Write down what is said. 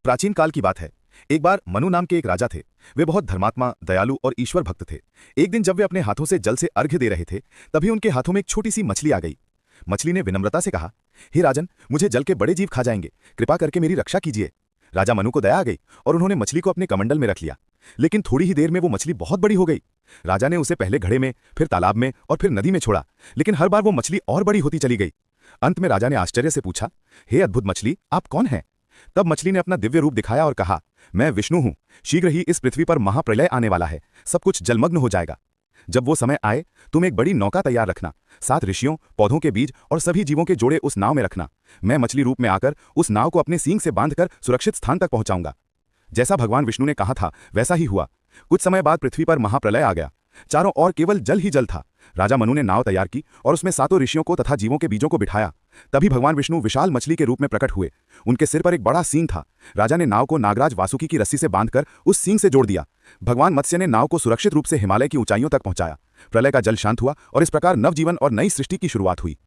प्राचीन काल की बात है। एक बार मनु नाम के एक राजा थे। वे बहुत धर्मात्मा, दयालु और ईश्वर भक्त थे। एक दिन जब वे अपने हाथों से जल से अर्घ्य दे रहे थे, तभी उनके हाथों में एक छोटी सी मछली आ गई। मछली ने विनम्रता से कहा, हे राजन, मुझे जल के बड़े जीव खा जाएंगे, कृपा करके मेरी रक्षा कीजिए। राजा मनु को दया आ गई और उन्होंने मछली को अपने कमंडल में रख लिया। लेकिन थोड़ी ही देर में वो मछली बहुत बड़ी हो गई। राजा ने उसे पहले घड़े में, फिर तालाब में और फिर नदी में छोड़ा, लेकिन हर बार वो मछली और बड़ी होती चली गई। अंत में राजा ने आश्चर्य से पूछा, हे अद्भुत मछली, आप कौन हैं? तब मछली ने अपना दिव्य रूप दिखाया और कहा, मैं विष्णु हूं। शीघ्र ही इस पृथ्वी पर महाप्रलय आने वाला है, सब कुछ जलमग्न हो जाएगा। जब वो समय आए, तुम एक बड़ी नौका तैयार रखना, 7 ऋषियों, पौधों के बीज और सभी जीवों के जोड़े उस नाव में रखना। मैं मछली रूप में आकर उस नाव को अपने सींग से बांधकर सुरक्षित स्थान तक पहुंचाऊंगा। जैसा भगवान विष्णु ने कहा था वैसा ही हुआ। कुछ समय बाद पृथ्वी पर महाप्रलय आ गया। चारों ओर केवल जल ही जल था। राजा मनु ने नाव तैयार की और उसमें 7 ऋषियों को तथा जीवों के बीजों को बिठाया। तभी भगवान विष्णु विशाल मछली के रूप में प्रकट हुए। उनके सिर पर एक बड़ा सींग था। राजा ने नाव को नागराज वासुकी की रस्सी से बांधकर उस सींग से जोड़ दिया। भगवान मत्स्य ने नाव को सुरक्षित रूप से हिमालय की ऊंचाइयों तक पहुंचाया। प्रलय का जल शांत हुआ और इस प्रकार नवजीवन और नई सृष्टि की शुरुआत हुई।